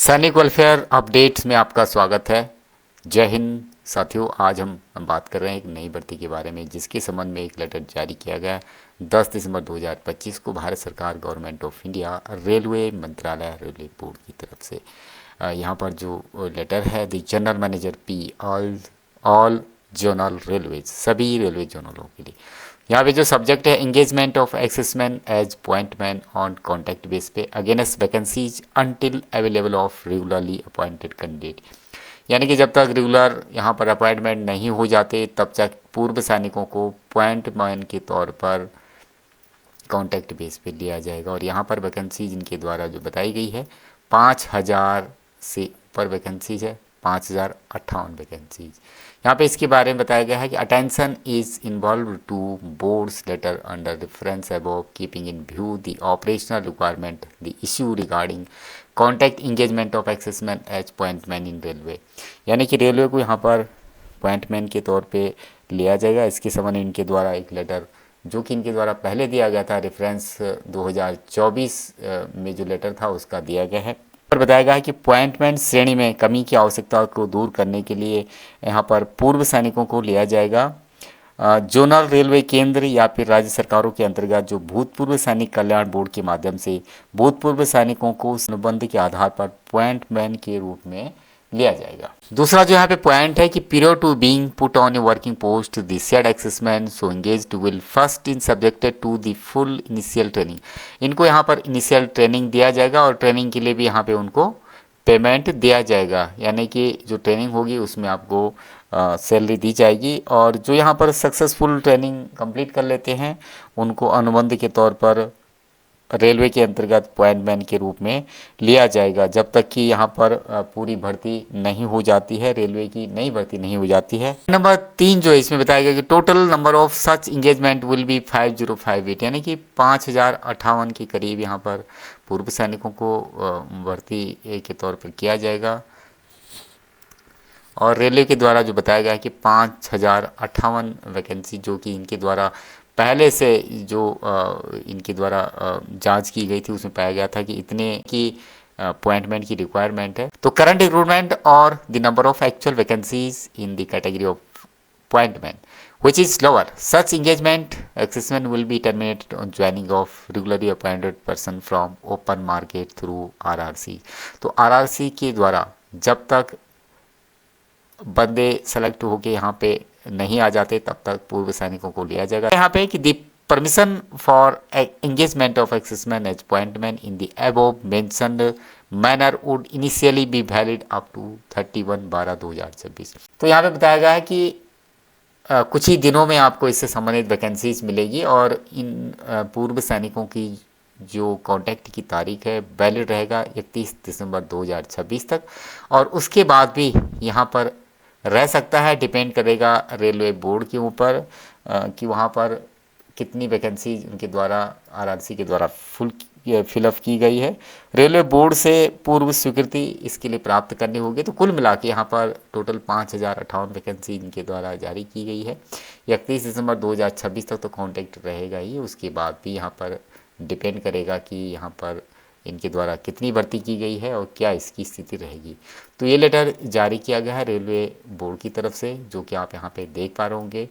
सैनिक welfare updates में आपका स्वागत है। जय हिंद साथियों, आज हम बात कर रहे हैं एक नई भर्ती के बारे में जिसके संबंध में एक लेटर जारी किया गया 10 दिसंबर 2025 को भारत सरकार गवर्नमेंट ऑफ इंडिया रेलवे मंत्रालय रेलवे बोर्ड की तरफ से। यहाँ पर जो लेटर है the general manager P all zonal railways, सभी रेलवे जोनलों के लिए। यहाँ पे जो सब्जेक्ट है engagement of exserviceman as pointsman on contact base पे against vacancies until available of regularly appointed candidate. यानी कि जब तक रेगुलर यहाँ पर अपॉइंटमेंट नहीं हो जाते तब तक पूर्व सैनिकों को पॉइंटमैन के तौर पर कॉन्टैक्ट बेस पे लिया जाएगा। और यहाँ पर वैकेंसीज इनके द्वारा जो बताई गई है 5,000 से ऊपर वैकेंसीज है, 5,058 वैकेंसीज। यहाँ पे इसके बारे में बताया गया है कि attention is involve to boards letter under reference above keeping in view the operational requirement the issue regarding contact engagement of exserviceman as pointsman in railway. यानी कि रेलवे को यहाँ पर पॉइंटमैन के तौर पे लिया जाएगा। इसके संबंध में इनके द्वारा एक लेटर जो कि इनके द्वारा पहले दिया गया था, रेफरेंस 2024 में जो लेटर था उसका दिया गया है। पर बताया गया है कि पॉइंटमेंट श्रेणी में कमी की आवश्यकता को दूर करने के लिए यहाँ पर पूर्व सैनिकों को लिया जाएगा। जोनल रेलवे केंद्र या फिर राज्य सरकारों के अंतर्गत जो भूतपूर्व सैनिक कल्याण बोर्ड के माध्यम से भूतपूर्व सैनिकों को अनुबंध के आधार पर पॉइंटमैन के रूप में लिया जाएगा। दूसरा जो यहाँ पे पॉइंट है कि period to being put on a working post the said exserviceman so engaged will first in subjected to the full initial training. इनको यहाँ पर इनिशियल ट्रेनिंग दिया जाएगा और ट्रेनिंग के लिए भी यहाँ पे उनको पेमेंट दिया जाएगा। यानी कि जो ट्रेनिंग होगी उसमें आपको सैलरी दी जाएगी। और जो यहाँ पर सक्सेसफुल ट्रेनिंग कंप्लीट कर लेते हैं उनको अनुबंध के तौर पर रेलवे के अंतर्गत पॉइंटमैन के रूप में लिया जाएगा जब तक कि यहाँ पर पूरी भर्ती नहीं हो जाती है, रेलवे की नई भर्ती नहीं हो जाती है। नंबर 3 जो है इसमें बताया गया कि total number of such engagement will be 5058, यानी कि 5,058 के करीब यहाँ पर पूर्व सैनिकों को भर्ती के तौर पर किया जाएगा। और रेलवे के द्वारा जो बताया गया है कि 5,058 वैकेंसी जो कि इनके द्वारा पहले से जो इनके द्वारा जांच की गई थी उसमें पाया गया था कि इतने की अपॉइंटमेंट की रिक्वायरमेंट है। तो करंट रिक्रूटमेंट और the number of actual vacancies in the category of appointment which is lower such engagement accessment will be terminated on joining of regularly appointed person from open market through RRC। तो RRC के द्वारा जब तक बंदे select होके यहाँ पे नहीं आ जाते तब तक पूर्व सैनिकों को लिया जाएगा। यहाँ पे कि the permission for engagement of exserviceman as pointsman in the above mentioned manner would initially be valid up to 31/12/2026। तो यहाँ पे बताया गया है कि कुछ ही दिनों में आपको इससे संबंधित वैकेंसीज मिलेगी और इन पूर्व सैनिकों की जो कॉन्टैक्ट की तारीख है वैलिड रहेगा 31 दिसंबर 2026 तक। और उसके बाद भी यहाँ पर रह सकता है, डिपेंड करेगा रेलवे बोर्ड के ऊपर कि वहाँ पर कितनी वैकेंसी उनके द्वारा आरआरसी के द्वारा फिलअप की गई है। रेलवे बोर्ड से पूर्व स्वीकृति इसके लिए प्राप्त करनी होगी। तो कुल मिला के यहाँ पर टोटल 5,058 वैकेंसी इनके द्वारा जारी की गई है। 31 दिसंबर 2026 तक तो कॉन्टैक्ट रहेगा ही, उसके बाद भी यहाँ पर डिपेंड करेगा कि यहाँ पर इनके द्वारा कितनी भर्ती की गई है और क्या इसकी स्थिति रहेगी। तो ये लेटर जारी किया गया है रेलवे बोर्ड की तरफ से, जो कि आप यहाँ पे देख पा रहे होंगे।